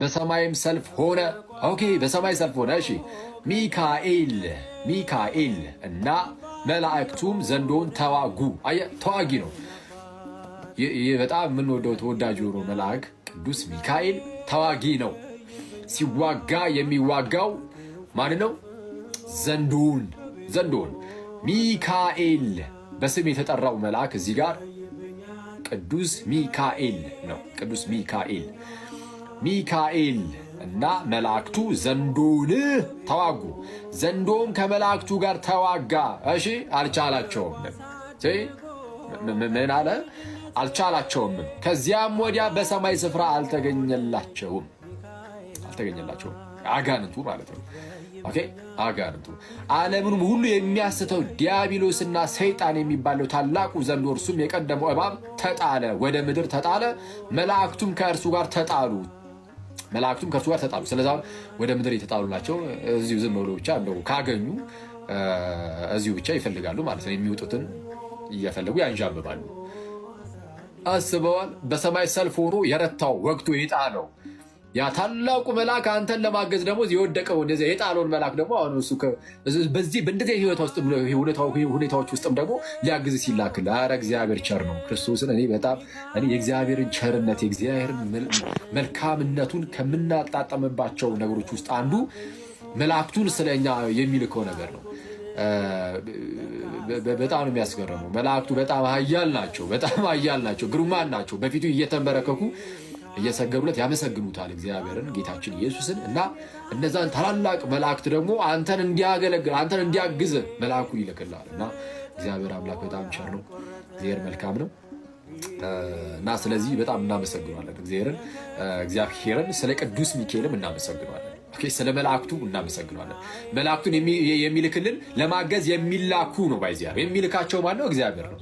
በሰማይም ሰልፍ ሆነ። ኦኬ በሰማይ ሰልፍ ሆነ። እሺ ሚካኤል እና መላእክቱም ዘንዶውን ተዋጉ። ተዋጊ ነው። ይህ በጣም የምንወደው ተወዳጅ የሆነ መልአክ ቅዱስ ሚካኤል ተዋጊ ነው። ሲዋጋ የሚዋጋው ማን ነው? ዘንዶውን። ሚካኤል በስም የተጠራው መልአክ እዚህ ጋር ቅዱስ ሚካኤል ነው። ቅዱስ ሚካኤል እና መላእክቱ ዘንዶውን ተዋጉ። ዘንዶም ከመላእክቱ ጋር ተዋጋ። እሺ አልቻላቸውም። ምን አለ? አልቻላቸውም። ከዚያም ወዲያ በሰማይ ስፍራ አልተገኘላቸውም። አጋንንቱ ማለት ነው። ኦኬ አጋንንቱ ዓለምንም ሁሉ የሚያስተው ዲያብሎስና ሰይጣን የሚባለው ታላቁ ዘንዶ እርሱም የቀደመው እባብ ተጣለ፣ ወደ ምድር ተጣለ። መላእክቱም ከእርሱ ጋር ተጣሉ። ስለዚህ ወደ ምድር የተጣሉ ናቸው። እዚሁ ዝም ብሎ ብቻ እንደው ካገኙ እዚሁ ብቻ ይፈልጋሉ ማለት ነው። የሚወጡትን እየፈለጉ ያንዣብባሉ። አስበዋል። በሰማይ ሰልፍ ሆኖ የረታው ወቅቱ የጣለው ያ ታላቁ መልአክ አንተን ለማገዝ ደግሞ የወደቀው እንደዚህ የጣለውን መልአክ ደግሞ አሁን እሱ በዚህ በእንደዚህ ሁኔታዎች ውስጥም ደግሞ ሊያግዝ ሲላክል፣ ኧረ እግዚአብሔር ቸር ነው። ክርስቶስን እኔ የእግዚአብሔርን ቸርነት የእግዚአብሔርን መልካምነቱን ከምናጣጠምባቸው ነገሮች ውስጥ አንዱ መላእክቱን ስለኛ የሚልከው ነገር ነው። በጣም ነው የሚያስገርመው። መላእክቱ በጣም ኃያል ናቸው፣ ግሩማን ናቸው። በፊቱ እየተንበረከኩ እየሰገዱለት ያመሰግኑታል እግዚአብሔርን ጌታችን ኢየሱስን። እና እነዛን ታላላቅ መላእክት ደግሞ አንተን እንዲያገለግል አንተን እንዲያግዝ መልአኩ ይልክልሃል። እና እግዚአብሔር አምላክ በጣም ቸር ነው፣ እግዚአብሔር መልካም ነው። እና ስለዚህ በጣም እናመሰግናለን እግዚአብሔርን። ስለ ቅዱስ ሚካኤልም እናመሰግናለን። ስለ መላእክቱ እናመሰግናለን። መላእክቱን የሚልክልን ለማገዝ የሚላኩ ነው። ባይዚያ የሚልካቸው ማነው? እግዚአብሔር ነው።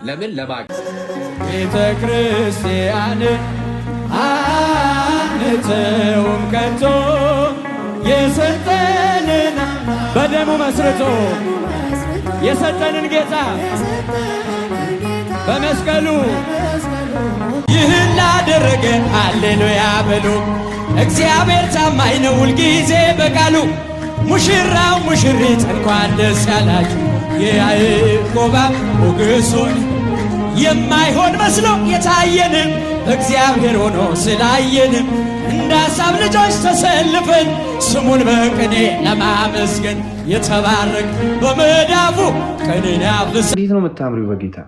ለምን? ለማገዝ ቤተክርስቲያን አንተውም ከቶ የሰጠንን በደሙ መስርቶ የሰጠንን ጌታ በመስቀሉ ይህን ላደረገ ሃሌሉያ በሉ። እግዚአብሔር ታማኝ ነው ሁልጊዜ በቃሉ። ሙሽራው ሙሽሪት እንኳን ደስ ያላችሁ። የያዕቆብ ሞገሱን የማይሆን መስሎ የታየንም እግዚአብሔር ሆኖ ስላየንም እንደ ሐሳብ ልጆች ተሰልፈን ስሙን በቅኔ ለማመስገን የተባረክ በመዳፉ ቀንን ያፍልስ። እንዴት ነው የምታምሪው በጌታ!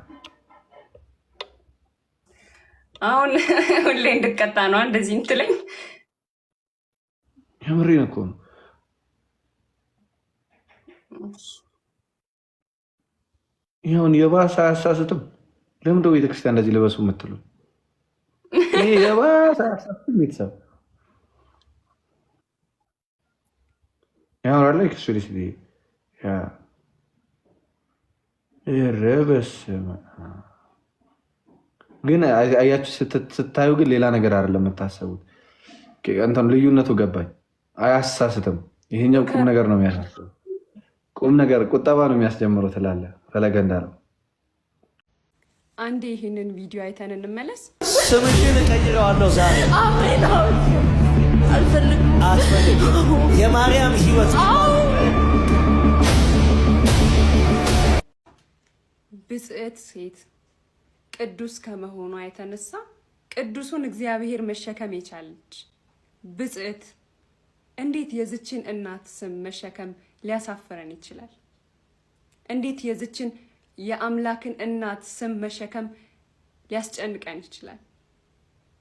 አሁን ሁሌ እንድቀጣ ነው እንደዚህ እንትለኝ። የምሬን እኮ ነው። ይሁን የባሰ አያሳስትም። ለምን ነው ቤተክርስቲያን እንደዚህ ልበሱ የምትሉ? ይሄ የባሰ አያሳስትም። ቤተሰብ ያው አለ ክሱሪስ ዲ ያ ረበስ ግን አያችሁ ስታዩ ግን ሌላ ነገር አይደለም የምታሰቡት። እንትን ልዩነቱ ገባኝ። አያሳስትም። ይሄኛው ቁም ነገር ነው የሚያሳስበው። ቁም ነገር ቁጠባ ነው የሚያስጀምረው ትላለህ። ፈለገ እንዳለው አንዴ ይሄንን ቪዲዮ አይተን እንመለስ። ስምሽን ቀይረዋለሁ ዛሬ። አሜን። አትፈልግም። የማርያም ሕይወት ብጽዕት ሴት ቅዱስ ከመሆኗ የተነሳ ቅዱሱን እግዚአብሔር መሸከም የቻለች ብጽዕት እንዴት የዝችን እናት ስም መሸከም ሊያሳፍረን ይችላል? እንዴት የዝችን የአምላክን እናት ስም መሸከም ሊያስጨንቀን ይችላል?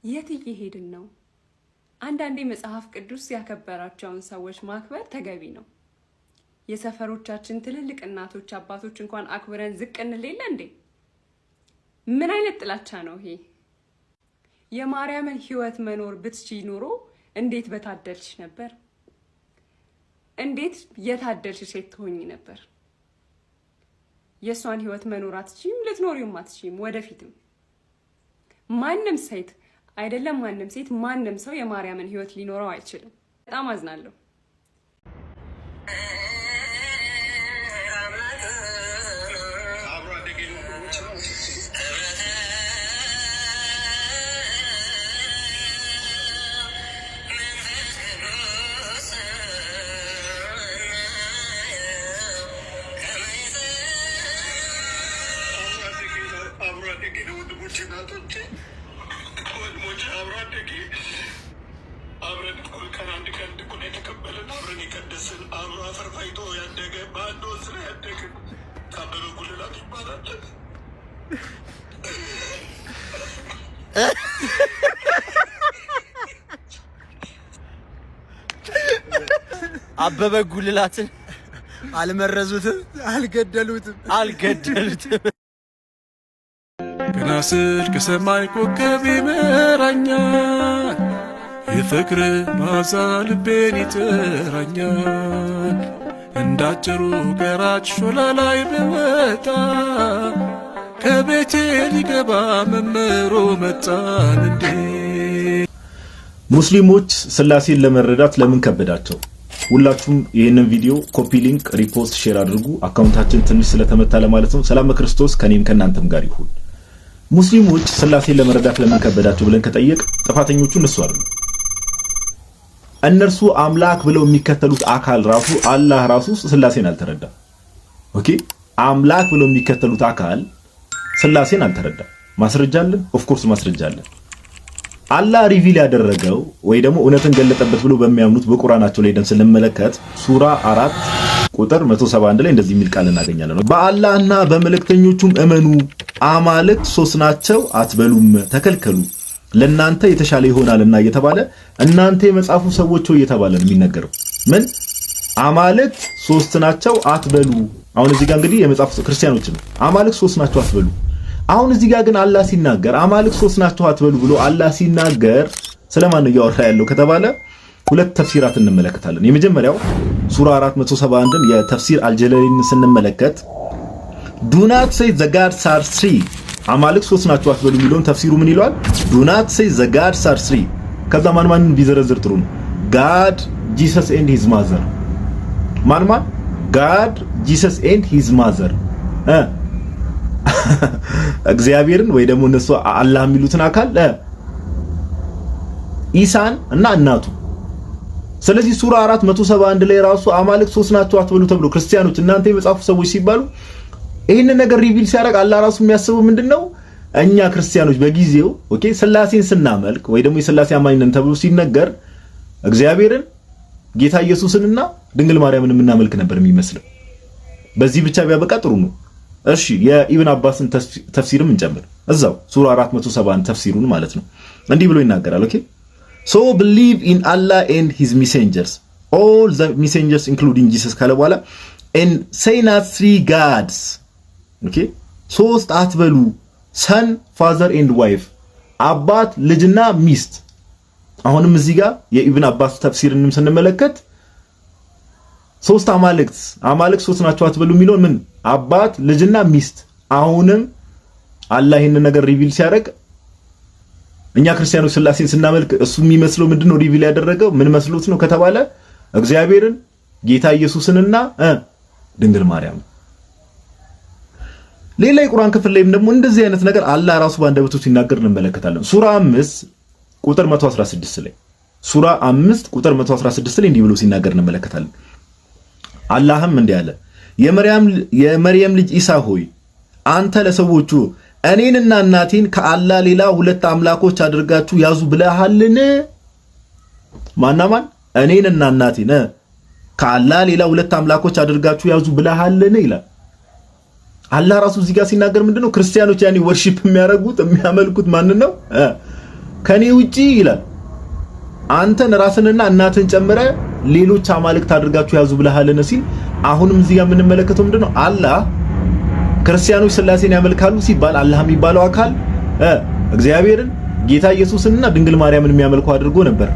የት እየሄድን ነው? አንዳንዴ መጽሐፍ ቅዱስ ያከበራቸውን ሰዎች ማክበር ተገቢ ነው። የሰፈሮቻችን ትልልቅ እናቶች አባቶች እንኳን አክብረን ዝቅ እንሌለ እንዴ? ምን አይነት ጥላቻ ነው ይሄ? የማርያምን ሕይወት መኖር ብትችይ ኑሮ እንዴት በታደልሽ ነበር? እንዴት የታደልሽ ሴት ትሆኚ ነበር? የሷን ሕይወት መኖር አትችይም፣ ልትኖሪውም አትችይም። ወደፊትም ማንም ሴት አይደለም ማንም ሰው የማርያምን ሕይወት ሊኖረው አይችልም። በጣም አዝናለሁ። አብረን እኩል ቀን አንድ ቀን ድቁን የተቀበልን አብረን የቀደስን አብሮ አፈር ፋይቶ ያደገ በአንድ ወንዝ ላይ ያደግን አበበ ጉልላት ይባላል። አበበ ጉልላትን አልመረዙትም፣ አልገደሉትም። ገና ስል ከሰማይ ኮከብ ይመራኛል፣ የፍቅር መዓዛ ልቤን ይጥራኛል። እንዳጭሩ ገራጭ ሾላ ላይ ብወጣ ከቤቴ ሊገባ መምህሩ መጣን እንዴ። ሙስሊሞች ስላሴን ለመረዳት ለምን ከበዳቸው? ሁላችሁም ይህንን ቪዲዮ ኮፒ ሊንክ፣ ሪፖስት፣ ሼር አድርጉ። አካውንታችን ትንሽ ስለተመታ ለማለት ነው። ሰላም ክርስቶስ ከኔም ከናንተም ጋር ይሁን። ሙስሊሞች ስላሴን ለመረዳት ለምን ከበዳቸው ብለን ከጠየቅ ጥፋተኞቹ እነሱ አይደሉ። እነርሱ አምላክ ብለው የሚከተሉት አካል ራሱ አላህ ራሱ ስላሴን አልተረዳም። ኦኬ፣ አምላክ ብለው የሚከተሉት አካል ስላሴን አልተረዳም። ማስረጃ አለን። ኦፍ ኮርስ ማስረጃ አለን። አላህ ሪቪል ያደረገው ወይ ደግሞ እውነትን ገለጠበት ብሎ በሚያምኑት በቁርአናቸው ላይ ደን ስንመለከት ሱራ 4 ቁጥር 171 ላይ እንደዚህ የሚል ቃል እናገኛለን። በአላህና በመልእክተኞቹም እመኑ፣ አማልክት ሶስት ናቸው አትበሉም፣ ተከልከሉ፣ ለናንተ የተሻለ ይሆናልና እየተባለ እናንተ የመጻፉ ሰዎች ሆይ እየተባለ ነው የሚነገረው። ምን አማልክት ሶስት ናቸው አትበሉ። አሁን እዚህ ጋር እንግዲህ የመጻፉ ክርስቲያኖች ነው አማልክት ሶስት ናቸው አትበሉ። አሁን እዚህ ጋር ግን አላህ ሲናገር አማልክት ሶስት ናቸው አትበሉ ብሎ አላህ ሲናገር ስለማን ነው እያወራ ያለው ከተባለ ሁለት ተፍሲራት እንመለከታለን። የመጀመሪያው ሱራ 471ን የተፍሲር አልጀለሊን ስንመለከት do not say the gods are three አማልክት ሶስት ናቸው አትበሉ የሚለውን ተፍሲሩ ምን ይሏል? do not say the gods are three ከዛ ማን ቢዘረዝር ጥሩ ነው? God, Jesus and his mother ማን God, Jesus and his mother እግዚአብሔርን ወይ ደግሞ እነሱ አላህ የሚሉትን አካል ኢሳን እና እናቱ። ስለዚህ ሱራ 471 ላይ ራሱ አማልክት ሶስት ናቸው አትበሉ ተብሎ ክርስቲያኖች እናንተ የመጻፉ ሰዎች ሲባሉ ይሄንን ነገር ሪቪል ሲያደርግ አላህ ራሱ የሚያስበው ምንድነው? እኛ ክርስቲያኖች በጊዜው ኦኬ ስላሴን ስናመልክ ወይ ደግሞ የስላሴ አማኝ ነን ተብሎ ሲነገር እግዚአብሔርን ጌታ ኢየሱስንና ድንግል ማርያምን የምናመልክ ነበር የሚመስለው። በዚህ ብቻ ቢያበቃ ጥሩ ነው። እሺ የኢብን አባስን ተፍሲርም እንጨምር እዛው ሱራ 471 ተፍሲሩን ማለት ነው። እንዲህ ብሎ ይናገራል። ኦኬ so believe in Allah and his messengers all the messengers including Jesus ካለ በኋላ and say not three gods ኦኬ ሶስት አትበሉ son father and wife አባት ልጅና ሚስት። አሁንም እዚህ ጋር የኢብን አባስ ተፍሲርንም ስንመለከት ሶስት አማልክት ሶስት ናቸው አትበሉ የሚለው ምን አባት ልጅና ሚስት። አሁንም አላህ ይሄን ነገር ሪቪል ሲያደርግ እኛ ክርስቲያኖች ስላሴን ስናመልክ እሱ የሚመስለው ምንድነው ሪቪል ያደረገው ምን መስሎት ነው ከተባለ እግዚአብሔርን ጌታ ኢየሱስንና ድንግል ማርያም። ሌላ የቁርአን ክፍል ላይም ደግሞ እንደዚህ አይነት ነገር አላህ ራሱ ባንደበቱ ሲናገር እንመለከታለን። ሱራ 5 ቁጥር 116 ላይ ሱራ 5 ቁጥር 116 ላይ እንዲህ ብሎ ሲናገር እንመለከታለን። አላህም እንዲህ አለ የመርየም ልጅ ኢሳ ሆይ አንተ ለሰዎቹ እኔንና እናቴን ከአላህ ሌላ ሁለት አምላኮች አድርጋችሁ ያዙ ብለሃልን? ማናማን እኔንና እናቴን ከአላህ ሌላ ሁለት አምላኮች አድርጋችሁ ያዙ ብለሃልን ይላል። አላህ ራሱ እዚህ ጋር ሲናገር ምንድነው ክርስቲያኖች ያኔ ወርሺፕ የሚያመልኩት ማን ነው? ከኔ ውጪ ይላል አንተን ራስንና እናትን ጨምረ ሌሎች አማልክት አድርጋችሁ ያዙ ብለሃልን ሲል አሁንም እዚህ ጋር የምንመለከተው ምንድነው አላህ ክርስቲያኖች ስላሴን ያመልካሉ ሲባል አላህ የሚባለው አካል እግዚአብሔርን ጌታ ኢየሱስንና ድንግል ማርያምን የሚያመልኩ አድርጎ ነበር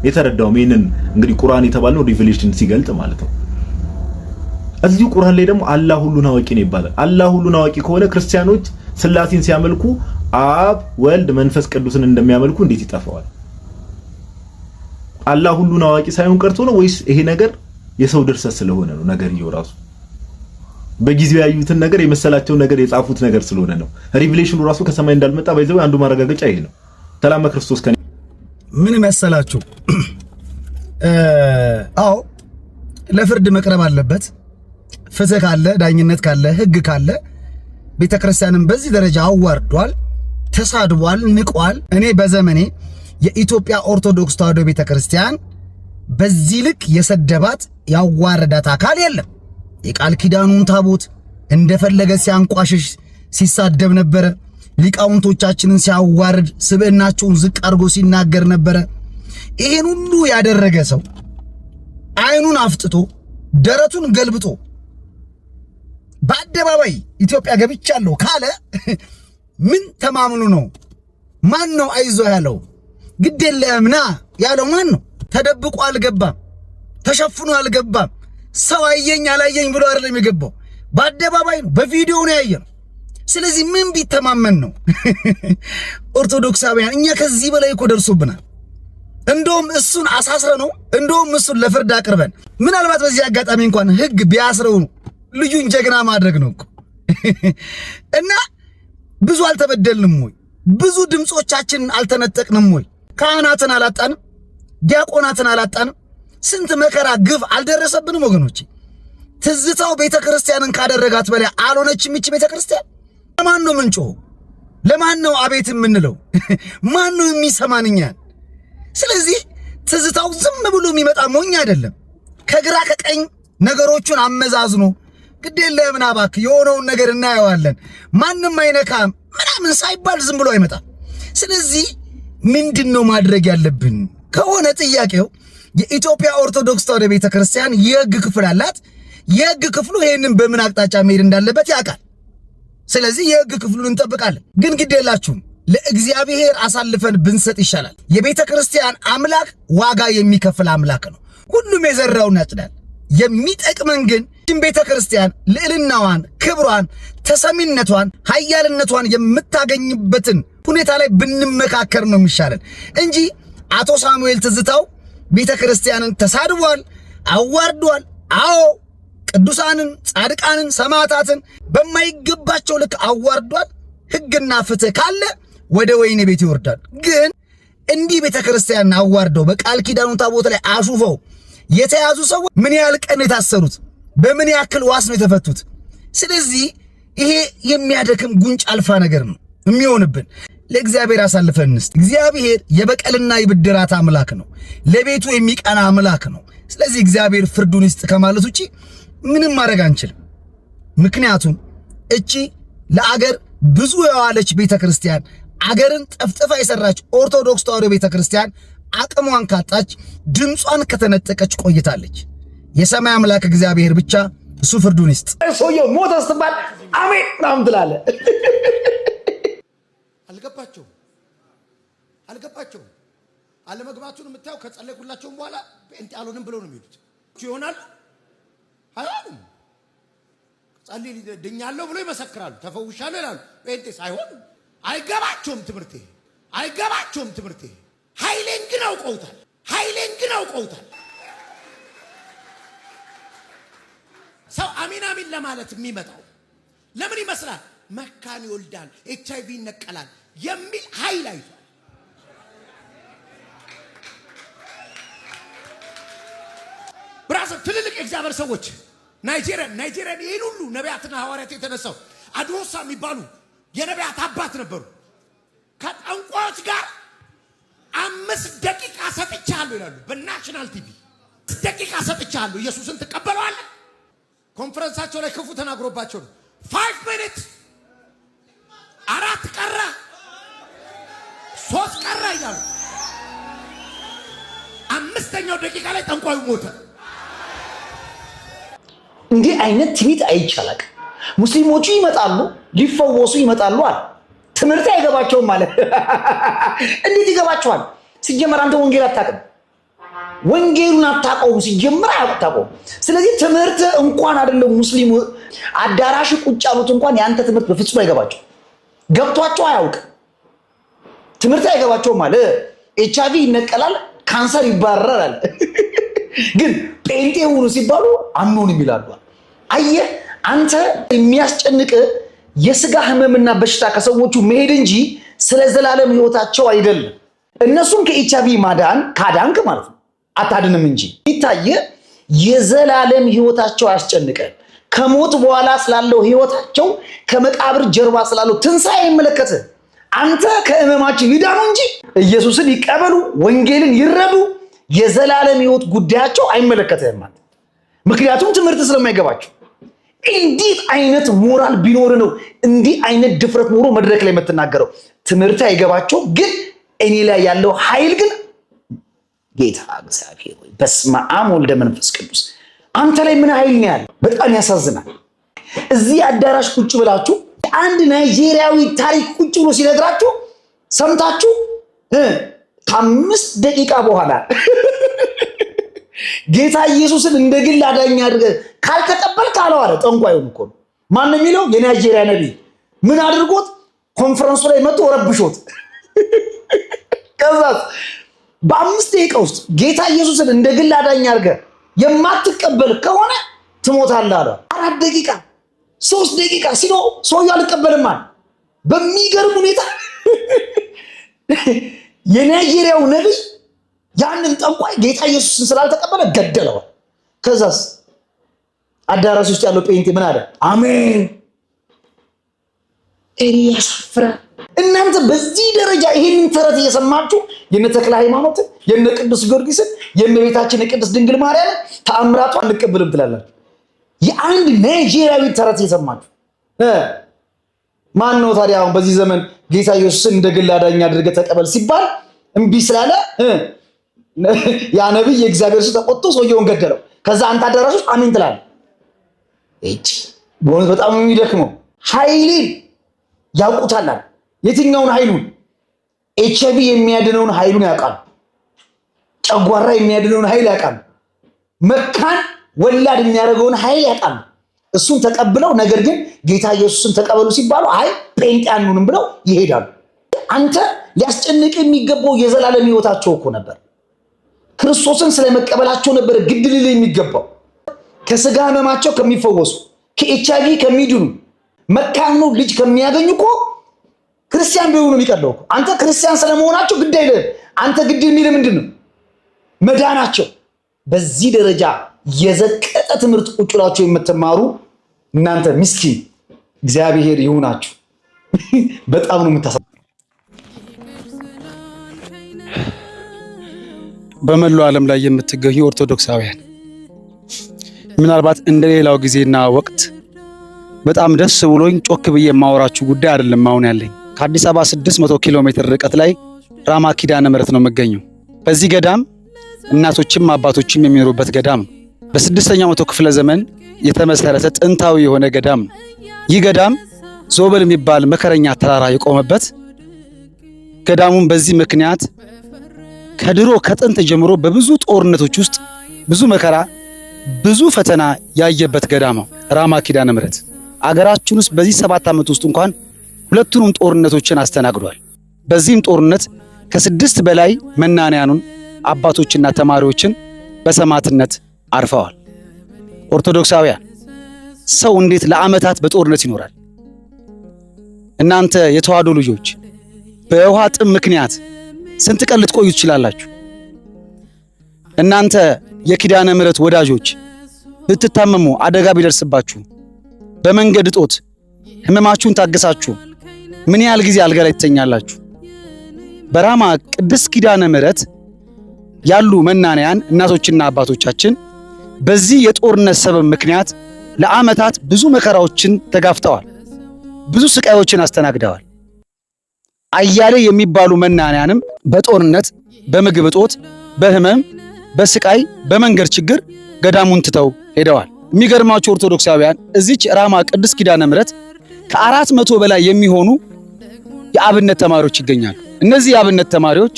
የተረዳው ይሄንን እንግዲህ ቁርአን የተባለው ሪቨሌሽን ሲገልጥ ማለት ነው። እዚሁ ቁርአን ላይ ደግሞ አላህ ሁሉን አዋቂ ነው ይባላል። አላህ ሁሉን አዋቂ ከሆነ ክርስቲያኖች ስላሴን ሲያመልኩ አብ ወልድ መንፈስ ቅዱስን እንደሚያመልኩ እንዴት ይጠፋዋል? አላህ ሁሉን አዋቂ ሳይሆን ቀርቶ ነው ወይስ ይሄ ነገር የሰው ድርሰት ስለሆነ ነው? ነገርየው ራሱ በጊዜው ያዩትን ነገር የመሰላቸው ነገር የጻፉት ነገር ስለሆነ ነው። ሪቪሌሽኑ ራሱ ከሰማይ እንዳልመጣ ባይዘው አንዱ ማረጋገጫ ይሄ ነው። ሰላም ክርስቶስ ከኔ ምን መሰላችሁ? አዎ ለፍርድ መቅረብ አለበት። ፍትህ ካለ፣ ዳኝነት ካለ፣ ህግ ካለ ቤተክርስቲያንን በዚህ ደረጃ አዋርዷል፣ ተሳድቧል፣ ንቋል። እኔ በዘመኔ የኢትዮጵያ ኦርቶዶክስ ተዋሕዶ ቤተክርስቲያን በዚህ ልክ የሰደባት ያዋረዳት አካል የለም። የቃል ኪዳኑን ታቦት እንደፈለገ ሲያንቋሽሽ ሲሳደብ ነበረ። ሊቃውንቶቻችንን ሲያዋርድ ስብዕናቸውን ዝቅ አድርጎ ሲናገር ነበረ። ይሄን ሁሉ ያደረገ ሰው አይኑን አፍጥቶ ደረቱን ገልብጦ በአደባባይ ኢትዮጵያ ገብቻለሁ ካለ ምን ተማምኑ ነው? ማን ነው አይዞ ያለው? ግድ የለም ና ያለው ማን ነው? ተደብቆ አልገባም፣ ተሸፍኖ አልገባም። ሰው አየኝ አላየኝ ብሎ አይደለም የገባው፣ በአደባባይ ነው፣ በቪዲዮ ነው ያየነው። ስለዚህ ምን ቢተማመን ነው? ኦርቶዶክሳውያን እኛ ከዚህ በላይ እኮ ደርሶብናል። እንደውም እሱን አሳስረ ነው፣ እንደውም እሱን ለፍርድ አቅርበን ምናልባት በዚህ አጋጣሚ እንኳን ህግ ቢያስረው ልጁን ጀግና ማድረግ ነው እኮ። እና ብዙ አልተበደልንም ወይ? ብዙ ድምጾቻችንን አልተነጠቅንም ወይ? ካህናትን አላጣንም? ዲያቆናትን አላጣንም? ስንት መከራ ግፍ አልደረሰብንም ወገኖቼ? ትዝታው ቤተክርስቲያንን ካደረጋት በላይ አልሆነችም እቺ ቤተክርስቲያን። ለማን ነው ምንጮ? ለማን ነው አቤት የምንለው? ማን ነው የሚሰማንኛል? ስለዚህ ትዝታው ዝም ብሎ የሚመጣ ሞኝ አይደለም። ከግራ ከቀኝ ነገሮቹን አመዛዝኖ ግዴለህ ምን አባክ የሆነውን ነገር እናየዋለን ማንንም አይነካም ምናምን ሳይባል ዝም ብሎ አይመጣም። ስለዚህ ምንድነው ማድረግ ያለብን ከሆነ ጥያቄው የኢትዮጵያ ኦርቶዶክስ ተዋሕዶ ቤተክርስቲያን የሕግ ክፍል አላት። የሕግ ክፍሉ ይሄንን በምን አቅጣጫ መሄድ እንዳለበት ያውቃል። ስለዚህ የሕግ ክፍሉን እንጠብቃለን። ግን ግዴላችሁም ለእግዚአብሔር አሳልፈን ብንሰጥ ይሻላል። የቤተክርስቲያን አምላክ ዋጋ የሚከፍል አምላክ ነው። ሁሉም የዘራውን ያጭዳል። የሚጠቅመን ግን ቤተክርስቲያን ልዕልናዋን፣ ክብሯን፣ ተሰሚነቷን፣ ኃያልነቷን የምታገኝበትን ሁኔታ ላይ ብንመካከር ነው የሚሻለን እንጂ አቶ ሳሙኤል ትዝታው ቤተክርስቲያንን ተሳድቧል፣ አዋርዷል። አዎ ቅዱሳንን፣ ጻድቃንን፣ ሰማዕታትን በማይገባቸው ልክ አዋርዷል። ሕግና ፍትህ ካለ ወደ ወይኔ ቤት ይወርዳል። ግን እንዲህ ቤተክርስቲያንን አዋርደው በቃል ኪዳኑ ታቦት ላይ አሹፈው የተያዙ ሰዎች ምን ያህል ቀን የታሰሩት? በምን ያክል ዋስ ነው የተፈቱት? ስለዚህ ይሄ የሚያደክም ጉንጭ አልፋ ነገር ነው የሚሆንብን። ለእግዚአብሔር አሳልፈን እንስጥ። እግዚአብሔር የበቀልና የብድራት አምላክ ነው። ለቤቱ የሚቀና አምላክ ነው። ስለዚህ እግዚአብሔር ፍርዱን ይስጥ ከማለት ውጪ ምንም ማድረግ አንችልም። ምክንያቱም እቺ ለአገር ብዙ የዋለች ቤተክርስቲያን፣ አገርን ጠፍጥፋ የሰራች ኦርቶዶክስ ተዋሕዶ ቤተክርስቲያን አቅሟን ካጣች፣ ድምጿን ከተነጠቀች ቆይታለች። የሰማይ አምላክ እግዚአብሔር ብቻ እሱ ፍርዱን ይስጥ። ሰውየው ሞተ ስትባል አሜን ምናምን ትላለህ። አልገባቸውም። አለመግባቱን የምታየው ከጸለይኩላቸውም በኋላ ጴንጤ አልሆንም ብለው ነው የሚሄዱት። ይሆናል አይሆንም። ጸልይ ድኛለሁ ብሎ ይመሰክራሉ፣ ተፈውሻለሁ ይላሉ። ጴንጤ ሳይሆን አይገባቸውም ትምህርቴ። ኃይሌን ግን አውቀውታል። ሰው አሚን አሚን ለማለት የሚመጣው ለምን ይመስላል? መካን ይወልዳል፣ HIV ይነቀላል የሚል ኃይል አይቷል። ብራዘር ትልልቅ የእግዚአብሔር ሰዎች ናይጄሪያን ይህን ሁሉ ነቢያትና ሐዋርያት የተነሳው አድሮሳ የሚባሉ የነቢያት አባት ነበሩ። ከጠንቋዮች ጋር 5 ደቂቃ ሰጥቻለሁ ይላሉ በናሽናል ቲቪ። 5 ደቂቃ ሰጥቻለሁ፣ ኢየሱስን ትቀበለዋለህ? ኮንፈረንሳቸው ላይ ክፉ ተናግሮባቸው ነው። 5 minutes 4 ቀረ 3 ቀረ ይላሉ። 5ኛው ደቂቃ ላይ ጠንቋዩ ሞተ። እንዲህ አይነት ትዕቢት አይቻላል። ሙስሊሞቹ ይመጣሉ ሊፈወሱ ይመጣሉ አለ። ትምህርት አይገባቸውም ማለት እንዴት ይገባቸዋል? ሲጀመር አንተ ወንጌል አታውቅም፣ ወንጌሉን አታውቀውም፣ ሲጀመር አታውቀውም። ስለዚህ ትምህርት እንኳን አይደለም ሙስሊሙ አዳራሽ ቁጭ ያሉት እንኳን ያንተ ትምህርት በፍጹም አይገባቸው፣ ገብቷቸው አያውቅም። ትምህርት አይገባቸውም ማለት HIV ይነቀላል፣ ካንሰር ይባረራል። ግን ጴንጤ ሁኑ ሲባሉ አምኖንም ይላሉ። አየህ አንተ የሚያስጨንቅ የስጋ ህመምና በሽታ ከሰዎቹ መሄድ እንጂ ስለ ዘላለም ህይወታቸው አይደለም። እነሱም ከኤችአይቪ ማዳን ካዳንክ ማለት ነው አታድንም እንጂ ይታየ የዘላለም ህይወታቸው ያስጨንቀ ከሞት በኋላ ስላለው ህይወታቸው ከመቃብር ጀርባ ስላለው ትንሣኤ ይመለከተ አንተ ከህመማቸው ይዳኑ እንጂ ኢየሱስን ይቀበሉ፣ ወንጌልን ይረዱ፣ የዘላለም ህይወት ጉዳያቸው አይመለከትህም ማለት። ምክንያቱም ትምህርት ስለማይገባቸው። እንዴት አይነት ሞራል ቢኖር ነው እንዲህ አይነት ድፍረት ኖሮ መድረክ ላይ የምትናገረው? ትምህርት አይገባቸው፣ ግን እኔ ላይ ያለው ኃይል ግን ጌታ እግዚአብሔር ወይ በስመ አብ ወልደ መንፈስ ቅዱስ አንተ ላይ ምን ኃይል ነው ያለው? በጣም ያሳዝናል። እዚህ አዳራሽ ቁጭ ብላችሁ አንድ ናይጄሪያዊ ታሪክ ቁጭ ብሎ ሲነግራችሁ ሰምታችሁ ከ5 ደቂቃ በኋላ ጌታ ኢየሱስን እንደ ግል አዳኝ አድርገህ ካልተቀበልክ አለው አለ። ጠንቋዩን እኮ ነው። ማን ነው የሚለው? የናይጄሪያ ነቢይ። ምን አድርጎት? ኮንፈረንሱ ላይ መጥቶ ረብሾት። ከዛ በ5 ደቂቃ ውስጥ ጌታ ኢየሱስን እንደ ግል አዳኝ አድርገህ የማትቀበል ከሆነ ትሞታለህ አለ። 4 ደቂቃ 3 ደቂቃ ሲኖ ሰውየው አልቀበልም አለ። በሚገርም ሁኔታ የናይጄሪያው ነቢይ ያንን ጠንቋይ ጌታ ኢየሱስን ስላልተቀበለ ገደለው። ከዛስ አዳራሽ ውስጥ ያለው ጴንጤ ምን አለ? አሜን። ያሳፍራል። እናንተ በዚህ ደረጃ ይሄንን ተረት እየሰማችሁ የነ ተክለ ሃይማኖትን፣ የነ ቅዱስ ጊዮርጊስን፣ የእመቤታችን የቅድስት ድንግል ማርያምን ተአምራቱ አንቀበልም ትላላችሁ። የአንድ ናይጄሪያዊ ተረት እየሰማችሁ ማን ነው ታዲያ አሁን በዚህ ዘመን ጌታ ኢየሱስን እንደ ግል አዳኝ አድርገህ ተቀበል ሲባል እምቢ ስላለ ያ ነብይ የእግዚአብሔር ሰው ተቆጥቶ ሰውየውን ገደለው። ከዛ አንተ አዳራሽ ውስጥ አሜን ትላለህ። እቺ በእውነት በጣም የሚደክመው ኃይልን ያውቁታል። የትኛውን ኃይሉን? ኤችአይቪ የሚያድነውን ኃይሉን ያውቃል። ጨጓራ የሚያድነውን ኃይል ያውቃል። መካን ወላድ የሚያደርገውን ኃይል ያውቃል። እሱን ተቀብለው ነገር ግን ጌታ ኢየሱስን ተቀበሉ ሲባሉ አይ ጴንጤ አንሆንም ብለው ይሄዳሉ። አንተ ሊያስጨንቅ የሚገባው የዘላለም ህይወታቸው እኮ ነበር። ክርስቶስን ስለመቀበላቸው ነበር ግድ ሊል የሚገባው። ከስጋ ህመማቸው ከሚፈወሱ፣ ከኤችአይቪ ከሚድኑ፣ መካኑ ልጅ ከሚያገኙ እኮ ክርስቲያን ቢሆኑ የሚቀለው እኮ። አንተ ክርስቲያን ስለመሆናቸው ግድ አይደለም። አንተ ግድ የሚል ምንድነው? መዳናቸው። በዚህ ደረጃ የዘቀጠ ትምህርት ቁጭ ብላችሁ የምትማሩ እናንተ ምስኪን እግዚአብሔር ይሁናችሁ። በጣም ነው የምታሳ በመላው ዓለም ላይ የምትገኙ ኦርቶዶክሳውያን ምናልባት እንደሌላው ጊዜና ወቅት በጣም ደስ ብሎኝ ጮክ ብዬ የማወራችሁ ጉዳይ አይደለም። አሁን ያለኝ ከአዲስ አበባ 600 ኪሎ ሜትር ርቀት ላይ ራማ ኪዳነ ምሕረት ነው የምገኘው። በዚህ ገዳም እናቶችም አባቶችም የሚኖሩበት ገዳም በ6ኛው መቶ ክፍለ ዘመን የተመሰረተ ጥንታዊ የሆነ ገዳም። ይህ ገዳም ዞበል የሚባል መከረኛ ተራራ የቆመበት ገዳሙን በዚህ ምክንያት ከድሮ ከጥንት ጀምሮ በብዙ ጦርነቶች ውስጥ ብዙ መከራ ብዙ ፈተና ያየበት ገዳም ነው ራማ ኪዳነ ምሕረት። አገራችን ውስጥ በዚህ 7 ዓመት ውስጥ እንኳን 2ቱንም ጦርነቶችን አስተናግዷል። በዚህም ጦርነት ከ6 በላይ መናንያኑን አባቶችና ተማሪዎችን በሰማዕትነት አርፈዋል። ኦርቶዶክሳውያን ሰው እንዴት ለዓመታት በጦርነት ይኖራል? እናንተ የተዋሕዶ ልጆች በውሃ ጥም ምክንያት ስንት ቀን ልትቆዩ ትችላላችሁ? እናንተ የኪዳነ ምሕረት ወዳጆች ብትታመሙ አደጋ ቢደርስባችሁ በመንገድ እጦት ህመማችሁን ታገሳችሁ ምን ያህል ጊዜ አልጋ ላይ ትተኛላችሁ? በራማ ቅድስት ኪዳነ ምሕረት ያሉ መናንያን እናቶችና አባቶቻችን በዚህ የጦርነት ሰበብ ምክንያት ለዓመታት ብዙ መከራዎችን ተጋፍጠዋል። ብዙ ስቃዮችን አስተናግደዋል። አያሌ የሚባሉ መናንያንም በጦርነት በምግብ እጦት በህመም በስቃይ በመንገድ ችግር ገዳሙን ትተው ሄደዋል። የሚገርማችሁ ኦርቶዶክሳውያን እዚች ራማ ቅድስት ኪዳነ ምሕረት ከ400 በላይ የሚሆኑ የአብነት ተማሪዎች ይገኛሉ። እነዚህ የአብነት ተማሪዎች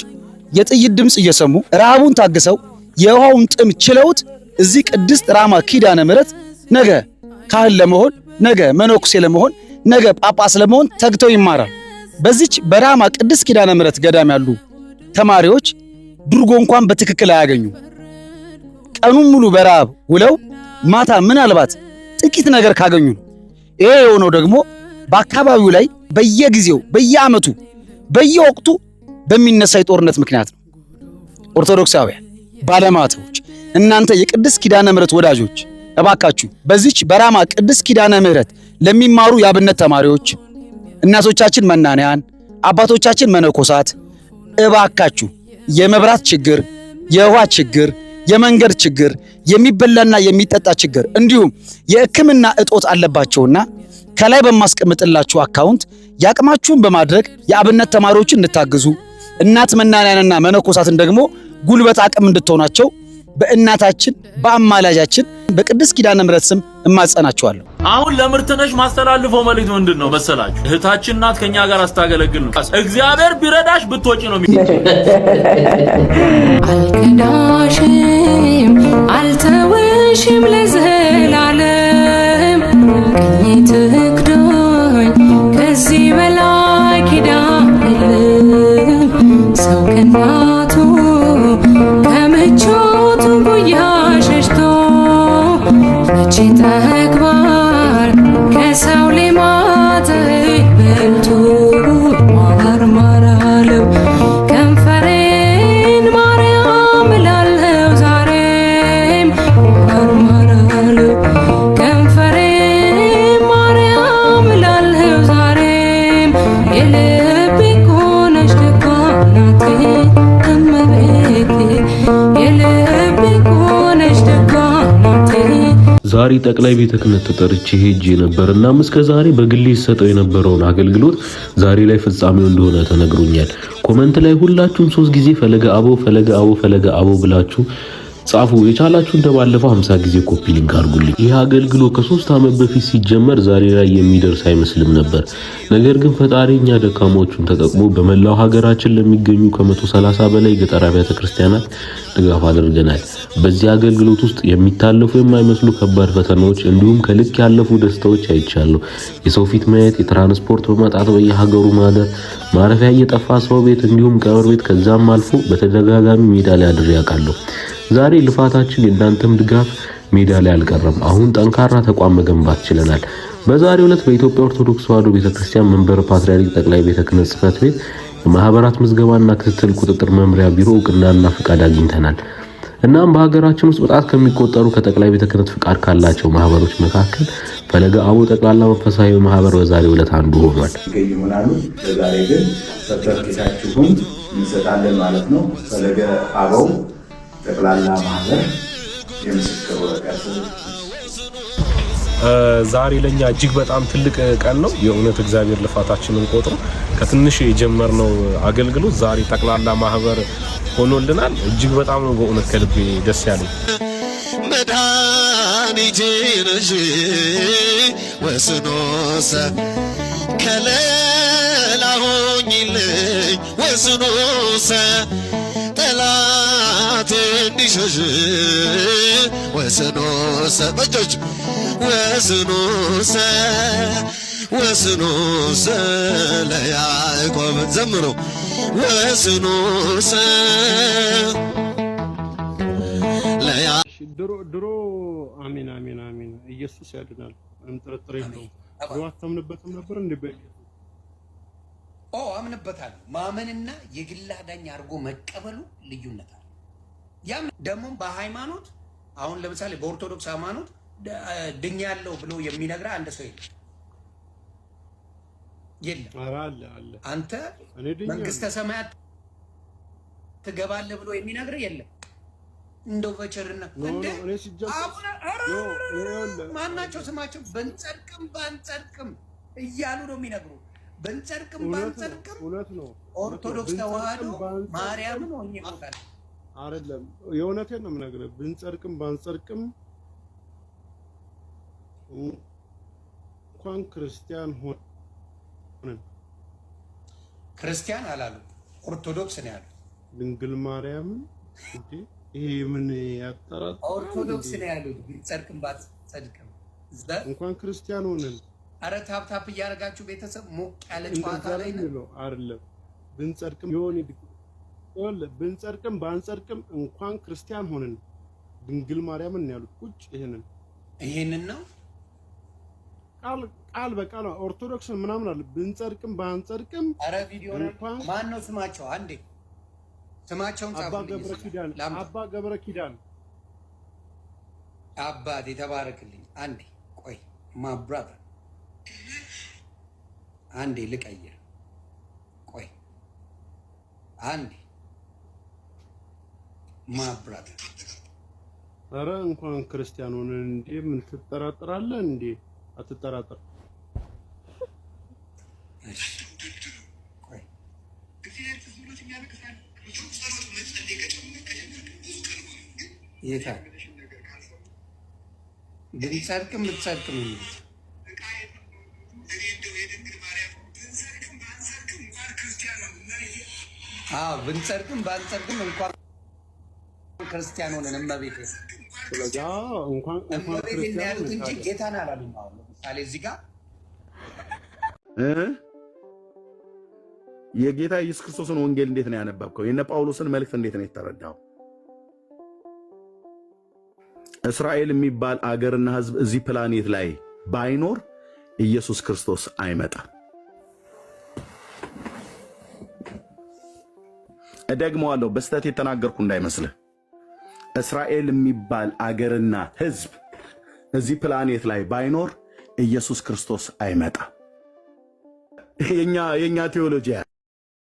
የጥይት ድምጽ እየሰሙ ረሃቡን ታግሰው የውሃውን ጥም ችለውት እዚህ ቅድስት ራማ ኪዳነ ምሕረት ነገ ካህን ለመሆን ነገ መነኩሴ ለመሆን ነገ ጳጳስ ለመሆን ተግተው ይማራሉ። በዚች በራማ ቅድስት ኪዳነ ምሕረት ገዳም ያሉ ተማሪዎች ድርጎ እንኳን በትክክል አያገኙ። ቀኑን ሙሉ በረሃብ ውለው ማታ ምናልባት ጥቂት ነገር ካገኙ ነው። ይሄ የሆነው ደግሞ በአካባቢው ላይ በየጊዜው በየዓመቱ በየወቅቱ በሚነሳ የጦርነት ምክንያት ነው። ኦርቶዶክሳውያን ባለማተቦች እናንተ የቅድስት ኪዳነ ምሕረት ወዳጆች እባካችሁ በዚች በራማ ቅድስት ኪዳነ ምሕረት ለሚማሩ የአብነት ተማሪዎች እናቶቻችን መናንያን አባቶቻችን መነኮሳት እባካችሁ የመብራት ችግር፣ የውሃ ችግር፣ የመንገድ ችግር፣ የሚበላና የሚጠጣ ችግር እንዲሁም የሕክምና እጦት አለባቸውና ከላይ በማስቀምጥላችሁ አካውንት ያቅማችሁን በማድረግ የአብነት ተማሪዎችን እንድታግዙ እናት መናንያንና መነኮሳትን ደግሞ ጉልበት አቅም እንድትሆናቸው በእናታችን በአማላጃችን በቅድስት ኪዳነ ምሕረት ስም እማጸናችኋለሁ። አሁን ለምርትነሽ ማስተላልፈው መልእክት ምንድነው መሰላችሁ? እህታችን ናት ከኛ ጋር አስታገለግል ነው። እግዚአብሔር ቢረዳሽ ብትወጪ ነው አልከዳሽም አልተወሽም ለዘላለም ቀኝ ትክዳኝ ከዚህ በላይ ኪዳን ሰው ከናቱ ከመቾቱ ጉያ ሸሽቶ መቼ ተግባር ከሰው ሌማት በልቶ ማርማራለው ከንፈሬን ማርያም እላለው ዛሬም ማርማራለው ከንፈሬን ማርያም እላለው ዛሬም የልቤ ኮነሽ ደጓ ናቴ እመቤቴ የልቤ ኮነሽ ደጓ ናቴ። ዛሬ ጠቅላይ ቤተ ክህነት ተጠርቼ ሄጄ ነበርና እስከ ዛሬ በግሌ ሰጠው የነበረውን አገልግሎት ዛሬ ላይ ፍጻሜው እንደሆነ ተነግሮኛል። ኮሜንት ላይ ሁላችሁም 3 ጊዜ ፈለገ አበው ፈለገ አበው ፈለገ አበው ብላችሁ ጻፉ። የቻላችሁ እንደባለፈው 50 ጊዜ ኮፒ ሊንክ አድርጉልኝ። ይህ አገልግሎት ከ3 ዓመት በፊት ሲጀመር ዛሬ ላይ የሚደርስ አይመስልም ነበር። ነገር ግን ፈጣሪ እኛ ደካሞቹን ተጠቅሞ በመላው ሀገራችን ለሚገኙ ከ130 በላይ ገጠር አብያተ ክርስቲያናት ድጋፍ አድርገናል። በዚህ አገልግሎት ውስጥ የሚታለፉ የማይመስሉ ከባድ ፈተናዎች እንዲሁም ከልክ ያለፉ ደስታዎች አይቻለሁ። የሰው ፊት ማየት፣ የትራንስፖርት በማጣት በየሀገሩ ማደር፣ ማረፊያ እየጠፋ ሰው ቤት እንዲሁም ቀብር ቤት ከዛም አልፎ በተደጋጋሚ ሜዳ ላይ አድሬ ያውቃለሁ። ዛሬ ልፋታችን የእናንተም ድጋፍ ሜዳ ላይ አልቀረም። አሁን ጠንካራ ተቋም መገንባት ችለናል። በዛሬው ዕለት በኢትዮጵያ ኦርቶዶክስ ተዋሕዶ ቤተክርስቲያን መንበረ ፓትርያርክ ጠቅላይ ቤተ ክህነት ጽሕፈት ቤት የማህበራት ምዝገባና ክትትል ቁጥጥር መምሪያ ቢሮ እውቅናና ፍቃድ አግኝተናል። እናም በሀገራችን ውስጥ በጣት ከሚቆጠሩ ከጠቅላይ ቤተ ክህነት ፍቃድ ካላቸው ማህበሮች መካከል ፈለገ አበው ጠቅላላ መንፈሳዊ ማህበር በዛሬው ዕለት አንዱ ሆኗል። ይገኙናል። በዛሬ ግን ሰርተፊኬታችሁን እንሰጣለን ማለት ነው። ፈለገ አበው ጠቅላላ ማህበር የምስክር ወረቀት ዛሬ ለኛ እጅግ በጣም ትልቅ ቀን ነው። የእውነት እግዚአብሔር ልፋታችንን ቆጥሮ ከትንሽ የጀመርነው አገልግሎት ዛሬ ጠቅላላ ማህበር ሆኖልናል። እጅግ በጣም ነው በእውነት ከልቤ ደስ ያለኝ። መድኃኒቴ ነሽ ወስኖሰ ከለላ ሆኝልኝ ወስኖሰ ጠላት እንዲሸሽ ወስኖሰ በእጆች ወስኖሰ ወስኖሰ ለያዕቆብ ዘምሮ ወስኖሰ ድሮ አሜን አሜን አሜን ኢየሱስ ያድናል። ምንም ጥርጥር የለውም። ድሮ አታምንበትም ነበር እንዴ? አምንበታለሁ። ማመንና የግል አዳኝ አድርጎ መቀበሉ ልዩነት አለ። ያም ደግሞ በሃይማኖት አሁን ለምሳሌ በኦርቶዶክስ ሃይማኖት ድኛለሁ ብሎ የሚነግራ አንድ ሰው የለም። አንተ መንግስተ ሰማያት ትገባለህ ብሎ የሚነግር የለም። እንደው በቸርነት እንደ ማናቸው ስማቸው በንጸድቅም ባንጸድቅም እያሉ ነው የሚነግሩ። በንጸድቅም ባንጸድቅም ኦርቶዶክስ ተዋህዶ ማርያምን ሆኜ ሞታል አይደለም። የእውነቴን ነው የምነግርህ። ብንጸድቅም ባንጸድቅም እንኳን ክርስቲያን ሆነን ክርስቲያን አላሉ ኦርቶዶክስ ነው ያሉ። ድንግል ማርያምን እንዴ ይሄ ምን ያጠራጥ? ኦርቶዶክስ ነው ያሉት። ብንጸድቅም ባንጸድቅም እንኳን ክርስቲያን ሆነን አረ ታፕ ታፕ እያደረጋችሁ ቤተሰብ ሞቅ ያለ ጨዋታ ላይ ነው አይደለም። ብንጸድቅም ይሆን ብንጸድቅም ባንጸድቅም እንኳን ክርስቲያን ሆነን ድንግል ማርያምን ያሉት ቁጭ ይሄንን ነው ቃል በቃል ኦርቶዶክስን ምናምን አለ። ብንጸድቅም ባንጸድቅም አረ ቪዲዮ ነው። ማን ነው ስማቸው? አንዴ ስማቸውን ጻፉ። አባ ገብረ ኪዳን አባት የተባረክልኝ። አንዴ ቆይ ማ ብራዘር አንዴ ልቀይር። ቆይ አንዴ ማብራት ኧረ እንኳን ክርስቲያን ሆነ እንዴ ምን ትጠራጠራለህ እንዴ? አትጠራጠር። እሺ የታ ብንጸድቅም ብትጸድቅም ብንጸድቅም ባንጸድቅም እንኳን ክርስቲያን ሆነን እመቤቴ እንኳን ክርስቲያን ያሉት እንጂ ጌታን አላሉም። አሁን ለምሳሌ እዚህ ጋር የጌታ ኢየሱስ ክርስቶስን ወንጌል እንዴት ነው ያነበብከው? የነ ጳውሎስን መልእክት እንዴት ነው የተረዳው? እስራኤል የሚባል አገርና ሕዝብ እዚህ ፕላኔት ላይ ባይኖር ኢየሱስ ክርስቶስ አይመጣም። እደግመዋለሁ፣ በስተት የተናገርኩ እንዳይመስልህ። እስራኤል የሚባል አገርና ሕዝብ እዚህ ፕላኔት ላይ ባይኖር ኢየሱስ ክርስቶስ አይመጣም። የኛ ቴዎሎጂ